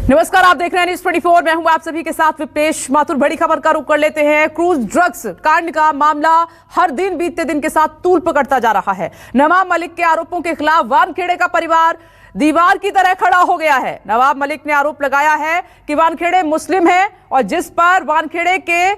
नमस्कार, आप देख रहे हैं न्यूज़ 24। मैं हूं आप सभी के साथ विपेश माथुर। बड़ी खबर का रुख कर लेते हैं। क्रूज ड्रग्स कांड का मामला हर दिन बीतते दिन के साथ तूल पकड़ता जा रहा है। नवाब मलिक के आरोपों के खिलाफ वानखेड़े का परिवार दीवार की तरह खड़ा हो गया है। नवाब मलिक ने आरोप लगाया है कि वानखेड़े मुस्लिम है और जिस पर वानखेड़े के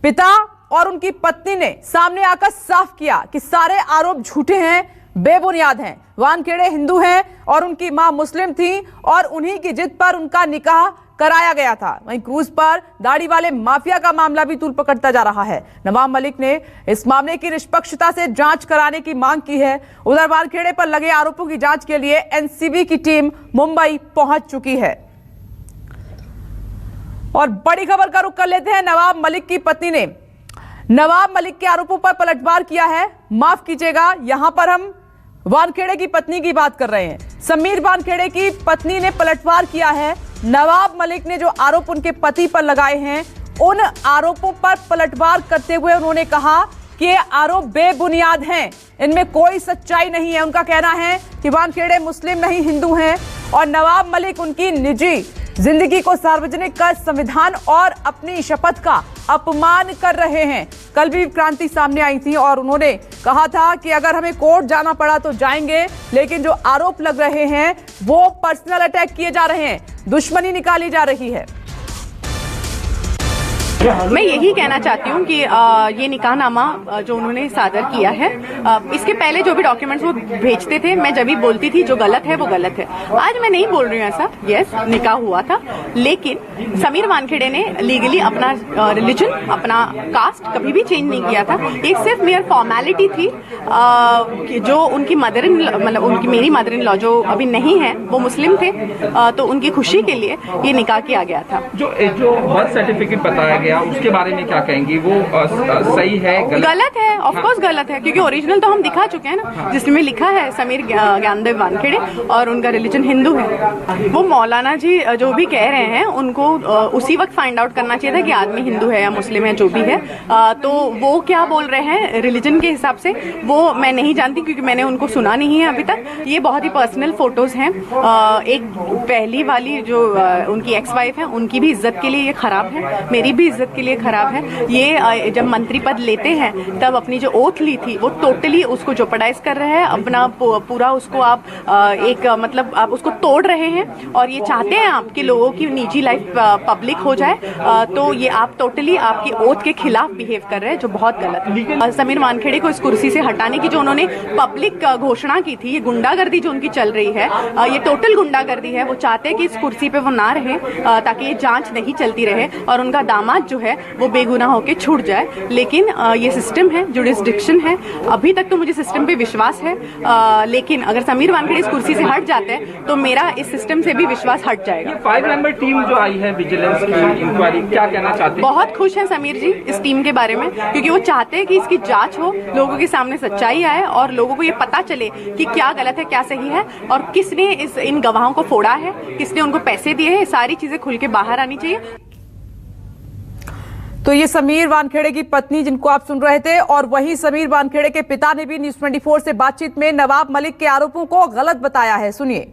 पिता और उनकी पत्नी ने सामने आकर साफ किया कि सारे आरोप झूठे हैं, बेबुनियाद हैं। वानखेड़े हिंदू हैं और उनकी मां मुस्लिम थी और उन्हीं की जिद पर उनका निकाह कराया गया था। वहीं क्रूज पर दाढ़ी वाले माफिया का मामला भी तूल पकड़ता जा रहा है। नवाब मलिक ने इस मामले की निष्पक्षता से जांच कराने की मांग की है। उधर वानखेड़े पर लगे आरोपों की जांच के लिए एनसीबी की टीम मुंबई पहुंच चुकी है। और बड़ी खबर का रुख कर लेते हैं। नवाब मलिक की पत्नी ने नवाब मलिक के आरोपों पर पलटवार किया है। माफ कीजिएगा, यहां पर हम वानखेड़े की पत्नी की बात कर रहे हैं। समीर वानखेड़े की पत्नी ने पलटवार किया है। नवाब मलिक ने जो आरोप उनके पति पर लगाए हैं, उन आरोपों पर पलटवार करते हुए उन्होंने कहा कि ये आरोप बेबुनियाद हैं, इनमें कोई सच्चाई नहीं है। उनका कहना है कि वानखेड़े मुस्लिम नहीं हिंदू हैं और नवाब मलिक उनकी निजी जिंदगी को सार्वजनिक कर संविधान और अपनी शपथ का अपमान कर रहे हैं। कल भी क्रांति सामने आई थी और उन्होंने कहा था कि अगर हमें कोर्ट जाना पड़ा तो जाएंगे, लेकिन जो आरोप लग रहे हैं वो पर्सनल अटैक किए जा रहे हैं, दुश्मनी निकाली जा रही है। मैं यही कहना चाहती हूँ कि ये निकाहनामा जो उन्होंने सादर किया है, इसके पहले जो भी डॉक्यूमेंट्स वो भेजते थे, मैं जब भी बोलती थी जो गलत है वो गलत है। आज मैं नहीं बोल रही हूँ ऐसा। यस, निकाह हुआ था, लेकिन समीर वानखेड़े ने लीगली अपना रिलीजन, अपना कास्ट कभी भी चेंज नहीं किया था। एक सिर्फ मेयर फॉर्मेलिटी थी कि जो उनकी मदर इन मतलब उनकी मेरी मदर इन लॉ जो अभी नहीं है वो मुस्लिम थे, तो उनकी खुशी के लिए ये निकाह किया गया था। जो बर्थ सर्टिफिकेट बताया गया उसके बारे में क्या कहेंगी? वो सही है गलत है? ऑफ कोर्स गलत है, क्योंकि ओरिजिनल तो हम दिखा चुके हैं ना, जिसमें लिखा है समीर ज्ञानदेव वानखेड़े और उनका रिलीजन हिंदू है। वो मौलाना जी जो भी कह रहे हैं उनको उसी वक्त फाइंड आउट करना चाहिए था कि आदमी हिंदू है या मुस्लिम है, जो भी है। तो वो क्या बोल रहे हैं रिलीजन के हिसाब से वो मैं नहीं जानती, क्योंकि मैंने उनको सुना नहीं है अभी तक। ये बहुत ही पर्सनल फोटोज हैं। एक पहली वाली जो उनकी एक्स वाइफ है, उनकी भी इज्जत के लिए ये खराब है, मेरी भी इज्जत के लिए खराब है। ये जब मंत्री पद लेते हैं तब अपनी जो ओथ ली थी वो टोटली उसको जोपर्डाइज कर रहे हैं, अपना पूरा उसको आप एक मतलब आप उसको तोड़ रहे हैं और ये चाहते हैं आपके लोगों की निजी लाइफ पब्लिक हो जाए। तो ये आप टोटली आपकी ओथ के खिलाफ बिहेव कर रहे हैं, जो बहुत गलत है। समीर वानखेड़े को इस कुर्सी से हटाने की जो उन्होंने पब्लिक घोषणा की थी, ये गुंडागर्दी जो उनकी चल रही है, ये टोटल गुंडागर्दी है। वो चाहते हैं कि इस कुर्सी पे वो ना रहे ताकि ये जांच नहीं चलती रहे और उनका दामाद जो है वो बेगुनाह होकर छूट जाए। लेकिन ये सिस्टम है, जुडिस्डिक्शन है। अभी तक तो मुझे सिस्टम पे विश्वास है, लेकिन अगर समीर वानखेड़े इस कुर्सी से हट जाते हैं तो मेरा इस सिस्टम से भी विश्वास हट जाएगा। 5 मेंबर टीम जो आई है विजिलेंस की इंक्वायरी, क्या कहना चाहते हैं? बहुत खुश हैं समीर जी इस टीम के बारे में, क्योंकि वो चाहते हैं कि इसकी जांच हो, लोगों के सामने सच्चाई आए और लोगों को ये पता चले कि क्या गलत है क्या सही है और किसने इन गवाहों को फोड़ा है, किसने उनको पैसे दिए हैं। सारी चीजें खुल के बाहर आनी चाहिए। तो ये समीर वानखेड़े की पत्नी जिनको आप सुन रहे थे, और वहीं समीर वानखेड़े के पिता ने भी न्यूज़ 24 से बातचीत में नवाब मलिक के आरोपों को गलत बताया है। सुनिए।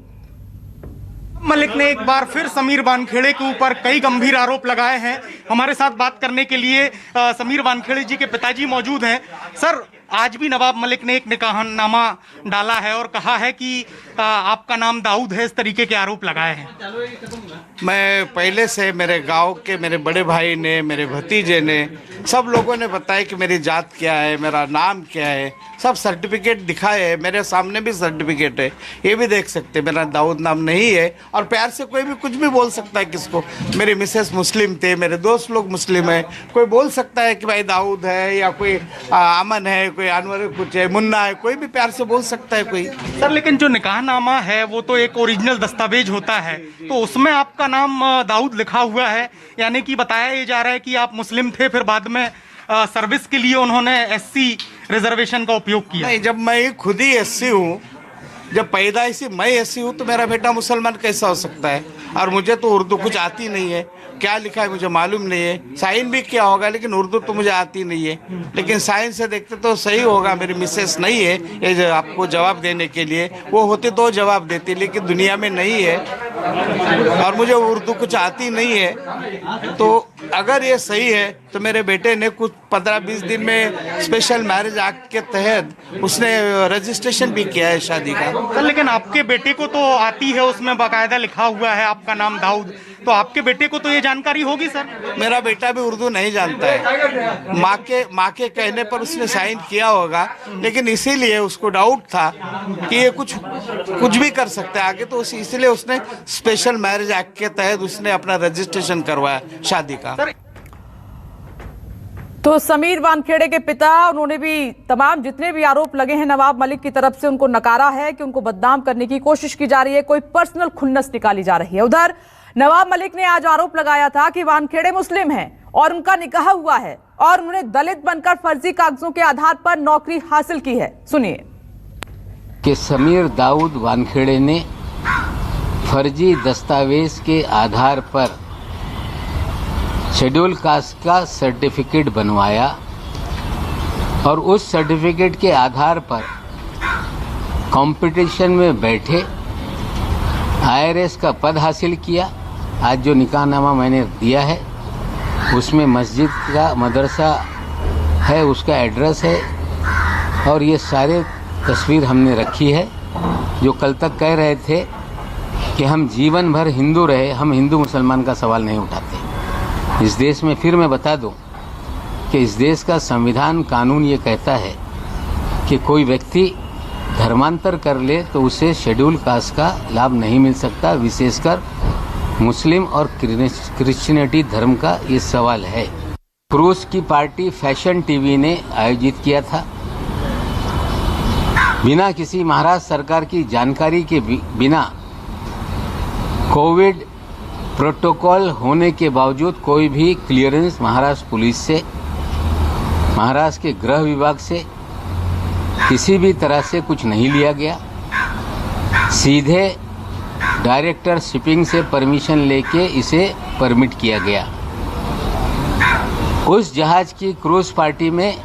मलिक ने एक बार फिर समीर वानखेड़े के ऊपर कई गंभीर आरोप लगाए हैं। हमारे साथ बात करने के लिए समीर वानखेड़े जी के पिताजी मौजूद हैं। सर, आज भी नवाब मलिक ने एक निकाहनामा डाला है और कहा है कि आपका नाम दाऊद है, इस तरीके के आरोप लगाए हैं। मैं पहले से मेरे गांव के मेरे बड़े भाई ने, मेरे भतीजे ने, सब लोगों ने बताया कि मेरी जात क्या है, मेरा नाम क्या है, सब सर्टिफिकेट दिखाए हैं। मेरे सामने भी सर्टिफिकेट है, ये भी देख सकते हैं। मेरा दाऊद नाम नहीं है और प्यार से कोई भी कुछ भी बोल सकता है किसको। मेरी मिसेस मुस्लिम थे, मेरे दोस्त लोग मुस्लिम है, कोई बोल सकता है कि भाई दाऊद है या कोई अमन है, कोई अनवर कुछ है, मुन्ना है, कोई भी प्यार से बोल सकता है कोई। सर, लेकिन जो निकाहनामा है वो तो एक ओरिजिनल दस्तावेज होता है, तो उसमें आपका नाम दाऊद लिखा हुआ है, यानी कि बताया ये जा रहा है कि आप मुस्लिम थे, फिर बाद में सर्विस के लिए उन्होंने एससी रिजर्वेशन का उपयोग किया। नहीं, जब मैं खुद ही एससी हूँ जब पैदाइशी मैं ऐसी हूँ तो मेरा बेटा मुसलमान कैसा हो सकता है? और मुझे तो उर्दू कुछ आती नहीं है, क्या लिखा है मुझे मालूम नहीं है, साइन भी क्या होगा, लेकिन उर्दू तो मुझे आती नहीं है। लेकिन साइन से देखते तो सही होगा, मेरी मिसेस नहीं है ये जो आपको जवाब देने के लिए, वो होती तो जवाब देती, लेकिन दुनिया में नहीं है और मुझे उर्दू कुछ आती नहीं है। तो अगर ये सही है तो मेरे बेटे ने कुछ 15-20 दिन में स्पेशल मैरिज एक्ट के तहत उसने रजिस्ट्रेशन भी किया है शादी का। सर लेकिन आपके बेटे को तो आती है, उसमें बाकायदा लिखा हुआ है आपका नाम दाऊद, तो आपके बेटे को तो ये जानकारी होगी सर। मेरा बेटा भी उर्दू नहीं जानता है, माँ के कहने पर उसने साइन किया होगा, लेकिन इसीलिए उसको डाउट था कि ये कुछ भी कर सकते हैं आगे, तो इसलिए उसने स्पेशल मैरिज एक्ट के तहत उसने अपना रजिस्ट्रेशन करवाया शादी का। तो समीर वानखेड़े के पिता, उन्होंने भी तमाम जितने भी आरोप लगे हैं नवाब मलिक की तरफ से उनको नकारा है कि उनको बदनाम करने की कोशिश की जा रही है, कोई पर्सनल खुन्नस निकाली जा रही है। उधर नवाब मलिक ने आज आरोप लगाया था कि वानखेड़े मुस्लिम हैं और उनका निकाह हुआ है और उन्होंने दलित बनकर फर्जी कागजों के आधार पर नौकरी हासिल की है। सुनिए कि समीर दाऊद वानखेड़े ने फर्जी दस्तावेज के आधार पर शेड्यूल कास्ट का सर्टिफिकेट बनवाया और उस सर्टिफिकेट के आधार पर कंपटीशन में बैठे IRS का पद हासिल किया। आज जो निकाहनामा मैंने दिया है उसमें मस्जिद का मदरसा है, उसका एड्रेस है और ये सारे तस्वीर हमने रखी है। जो कल तक कह रहे थे कि हम जीवन भर हिंदू रहे, हम हिंदू मुसलमान का सवाल नहीं उठाते। इस देश में फिर मैं बता दूं कि इस देश का संविधान कानून ये कहता है कि कोई व्यक्ति धर्मांतर कर ले तो उसे शेड्यूल कास्ट का लाभ नहीं मिल सकता, विशेषकर मुस्लिम और क्रिश्चियनिटी धर्म का ये सवाल है। क्रूज की पार्टी फैशन टीवी ने आयोजित किया था, बिना किसी महाराष्ट्र सरकार की जानकारी के बिना कोविड प्रोटोकॉल होने के बावजूद कोई भी क्लियरेंस महाराष्ट्र पुलिस से, महाराष्ट्र के गृह विभाग से किसी भी तरह से कुछ नहीं लिया गया। सीधे डायरेक्टर शिपिंग से परमिशन लेके इसे परमिट किया गया। उस जहाज की क्रूज पार्टी में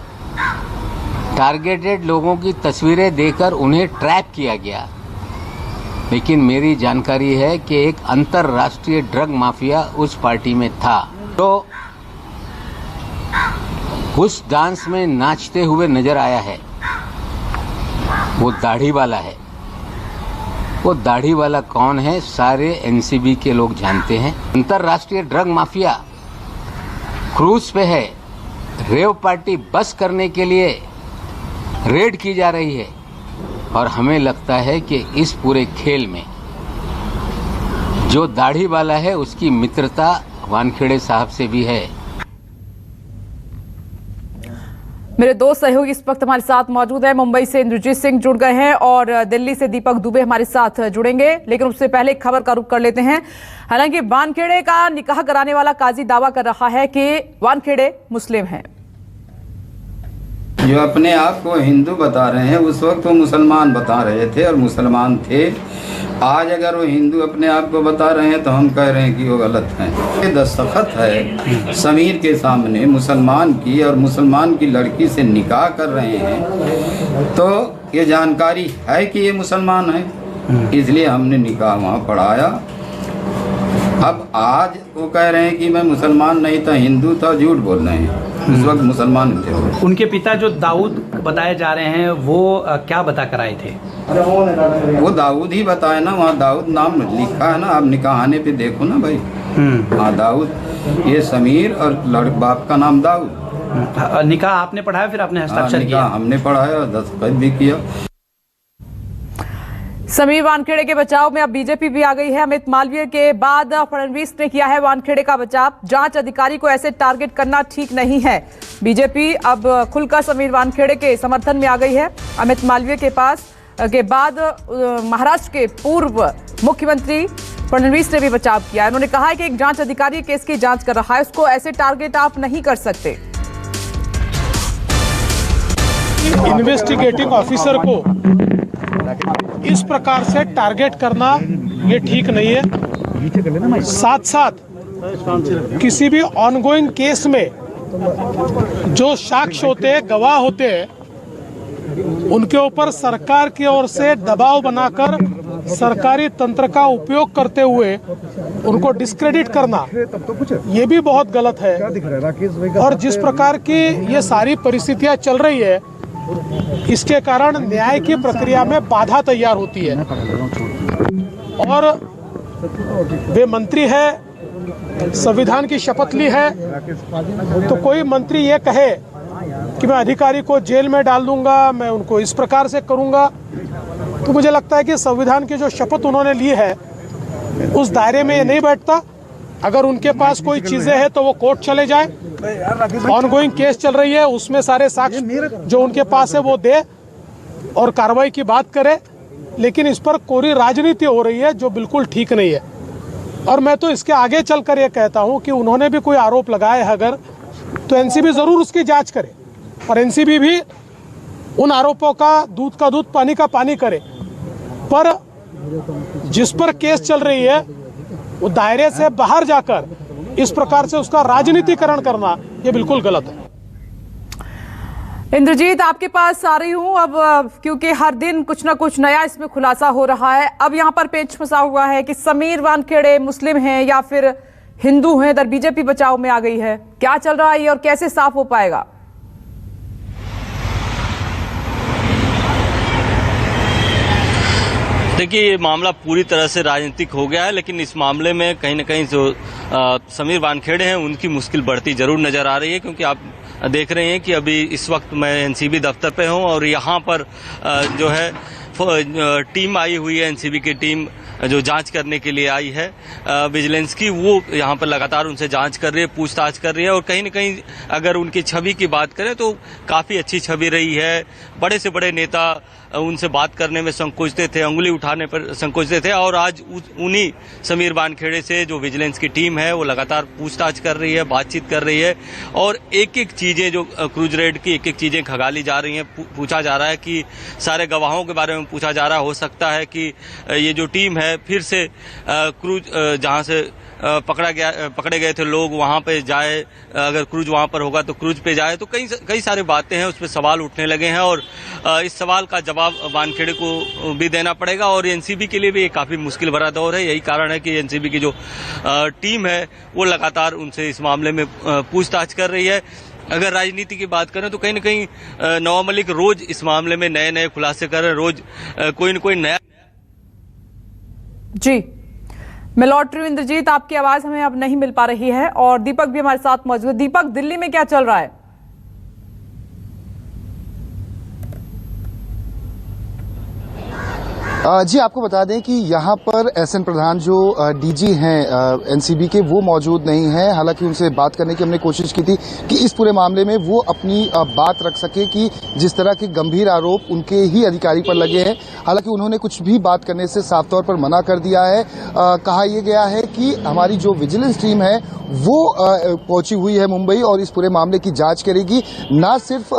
टारगेटेड लोगों की तस्वीरें देकर उन्हें ट्रैप किया गया, लेकिन मेरी जानकारी है कि एक अंतर्राष्ट्रीय ड्रग माफिया उस पार्टी में था, तो उस डांस में नाचते हुए नजर आया है। वो दाढ़ी वाला है। वो दाढ़ी वाला कौन है सारे NCB के लोग जानते हैं। अंतर्राष्ट्रीय ड्रग माफिया क्रूज पे है। रेव पार्टी बस करने के लिए रेड की जा रही है और हमें लगता है कि इस पूरे खेल में जो दाढ़ी वाला है उसकी मित्रता वानखेड़े साहब से भी है। मेरे दो सहयोगी इस वक्त हमारे साथ मौजूद हैं। मुंबई से इंद्रजीत सिंह जुड़ गए हैं और दिल्ली से दीपक दुबे हमारे साथ जुड़ेंगे, लेकिन उससे पहले एक खबर का रुख कर लेते हैं। हालांकि वानखेड़े का निकाह कराने वाला काजी दावा कर रहा है कि वानखेड़े मुस्लिम हैं। जो अपने आप को हिंदू बता रहे हैं उस वक्त वो मुसलमान बता रहे थे और मुसलमान थे। आज अगर वो हिंदू अपने आप को बता रहे हैं तो हम कह रहे हैं कि वो गलत हैं। ये दस्तखत है समीर के सामने मुसलमान की, और मुसलमान की लड़की से निकाह कर रहे हैं, तो ये जानकारी है कि ये मुसलमान है, इसलिए हमने निकाह वहाँ पढ़ाया। अब आज वो कह रहे हैं कि मैं मुसलमान नहीं था, हिंदू था, झूठ बोल रहे हैं। उस वक्त मुसलमान थे। उनके पिता जो दाऊद बताए जा रहे हैं वो क्या बता कर आए थे? वो दाऊद ही बताए ना, वहाँ दाऊद नाम लिखा है ना, आप निकाहाने पे देखो ना भाई। हाँ दाऊद, ये समीर और बाप का नाम दाऊद। निकाह आपने पढ़ाया, फिर आपने हस्ताक्षर किया? हमने पढ़ाया और दस्तखत भी किया। समीर वानखेड़े के बचाव में अब बीजेपी भी आ गई है। अमित मालवीय के बाद फडणवीस ने किया है वानखेड़े का बचाव। जांच अधिकारी को ऐसे टारगेट करना ठीक नहीं है। बीजेपी अब खुलकर समीर वानखेड़े के समर्थन में आ गई है। अमित मालवीय के पास के बाद महाराष्ट्र के पूर्व मुख्यमंत्री फडणवीस ने भी बचाव किया है। उन्होंने कहा है कि एक जांच अधिकारी केस की जांच कर रहा है, उसको ऐसे टारगेट आप नहीं कर सकते। इन्वेस्टिगेटिंग ऑफिसर को इस प्रकार से टारगेट करना ये ठीक नहीं है। साथ साथ किसी भी ऑनगोइंग केस में जो साक्ष्य होते हैं, गवाह होते हैं, उनके ऊपर सरकार की ओर से दबाव बनाकर सरकारी तंत्र का उपयोग करते हुए उनको डिस्क्रेडिट करना, ये भी बहुत गलत है। और जिस प्रकार की ये सारी परिस्थितियां चल रही है, इसके कारण न्याय की प्रक्रिया में बाधा तैयार होती है। और वे मंत्री है, संविधान की शपथ ली है, तो कोई मंत्री ये कहे कि मैं अधिकारी को जेल में डाल दूंगा, मैं उनको इस प्रकार से करूंगा, तो मुझे लगता है कि संविधान की जो शपथ उन्होंने ली है उस दायरे में ये नहीं बैठता। अगर उनके पास कोई चीजें हैं तो वो कोर्ट चले जाए, ऑनगोइंग केस चल रही है उसमें सारे साक्ष्य जो उनके पास है वो दे और कार्रवाई की बात करे, लेकिन इस पर कोरी राजनीति हो रही है जो बिल्कुल ठीक नहीं है। और मैं तो इसके आगे चलकर ये कहता हूं कि उन्होंने भी कोई आरोप लगाए है अगर, तो एनसीबी जरूर उसकी जांच करे और एनसीबी भी उन आरोपों का दूध पानी का पानी करे। पर जिस पर केस चल रही है वो दायरे से बाहर जाकर इस प्रकार से उसका राजनीतिकरण करना ये बिल्कुल गलत है। इंद्रजीत, आपके पास आ रही हूं अब, क्योंकि हर दिन कुछ ना कुछ नया इसमें खुलासा हो रहा है। अब यहां पर पेच फंसा हुआ है कि समीर वानखेड़े मुस्लिम हैं या फिर हिंदू हैं, इधर बीजेपी बचाव में आ गई है। क्या चल रहा है ये और कैसे साफ हो पाएगा? देखिए, ये मामला पूरी तरह से राजनीतिक हो गया है, लेकिन इस मामले में कहीं न कहीं जो समीर वानखेड़े हैं उनकी मुश्किल बढ़ती जरूर नजर आ रही है, क्योंकि आप देख रहे हैं कि अभी इस वक्त मैं एनसीबी दफ्तर पे हूं और यहां पर जो है टीम आई हुई है, एनसीबी की टीम जो जांच करने के लिए आई है विजिलेंस की, वो यहाँ पर लगातार उनसे जांच कर रही है, पूछताछ कर रही है। और कहीं न कहीं अगर उनकी छवि की बात करें तो काफी अच्छी छवि रही है। बड़े से बड़े नेता उनसे बात करने में संकोचते थे, अंगुली उठाने पर संकोचते थे, और आज उन्हीं समीर वानखेड़े से जो विजिलेंस की टीम है वो लगातार पूछताछ कर रही है, बातचीत कर रही है, और एक एक चीजें जो क्रूज रेड की एक एक चीजें खंगाली जा रही हैं। पूछा जा रहा है कि सारे गवाहों के बारे में पूछा जा रहा है। हो सकता है कि ये जो टीम है फिर से क्रूज जहां से पकड़े गए थे लोग वहां पे जाए, अगर क्रूज वहां पर होगा तो क्रूज पे जाए, तो कई सारी बातें हैं, उस पर सवाल उठने लगे हैं और इस सवाल का जवाब वानखेड़े को भी देना पड़ेगा। और एनसीबी के लिए भी ये काफी मुश्किल भरा दौर है। यही कारण है कि एनसीबी की जो टीम है वो लगातार उनसे इस मामले में पूछताछ कर रही है। अगर राजनीति की बात करें तो कहीं न कहीं नवाब मलिक रोज इस मामले में नए नए खुलासे कर रहे हैं, रोज कोई न कोई नया। जी, मैं लौट रही हूं इंद्रजीत, आपकी आवाज हमें अब नहीं मिल पा रही है और दीपक भी हमारे साथ मौजूद है। दीपक, दिल्ली में क्या चल रहा है? जी, आपको बता दें कि यहाँ पर एसएन प्रधान जो डीजी हैं एनसीबी के, वो मौजूद नहीं हैं। हालांकि उनसे बात करने की हमने कोशिश की थी कि इस पूरे मामले में वो अपनी बात रख सके कि जिस तरह के गंभीर आरोप उनके ही अधिकारी पर लगे हैं। हालांकि उन्होंने कुछ भी बात करने से साफ तौर पर मना कर दिया है। कहा यह गया है कि हमारी जो विजिलेंस टीम है वो पहुंची हुई है मुंबई और इस पूरे मामले की जांच करेगी। न सिर्फ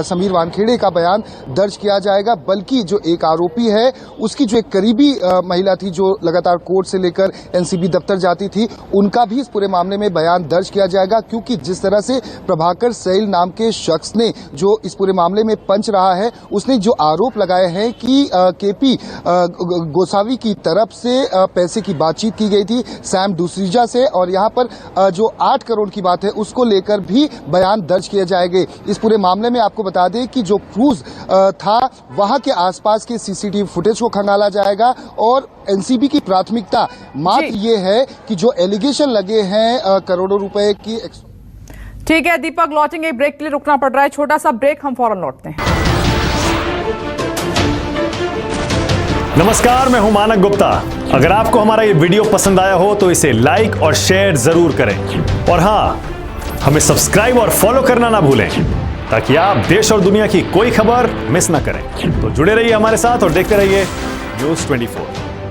समीर वानखेड़े का बयान दर्ज किया जाएगा, बल्कि जो एक आरोपी है उसकी जो एक करीबी महिला थी जो लगातार कोर्ट से लेकर एनसीबी दफ्तर जाती थी, उनका भी इस पूरे मामले में बयान दर्ज किया जाएगा। क्योंकि जिस तरह से प्रभाकर सैल नाम के शख्स ने जो इस पूरे मामले में पंच रहा है, उसने जो आरोप लगाए हैं कि केपी गोसावी की तरफ से पैसे की बातचीत की गई थी सैम डुसीजा से, और यहाँ पर जो 8 करोड़ की बात है उसको लेकर भी बयान दर्ज किए जाएंगे। इस पूरे मामले में आपको बता दें कि जो क्रूज था वहां के आसपास के सीसीटीवी फुटेज को खंगाला जाएगा और एनसीबी की प्राथमिकता मात्र ये है कि जो एलिगेशन लगे हैं करोड़ों रुपए की। ठीक है दीपक, लौटेंगे, ब्रेक के लिए रुकना पड़ रहा है, छोटा सा ब्रेक, हम फौरन लौटते हैं। नमस्कार, मैं हूं मानक गुप्ता। अगर आपको हमारा ये वीडियो पसंद आया हो तो इसे लाइक और शेयर जरूर करें, और हां, हमें सब्सक्राइब और फॉलो करना ना भूलें ताकि आप देश और दुनिया की कोई खबर मिस ना करें। तो जुड़े रहिए हमारे साथ और देखते रहिए न्यूज़ 24।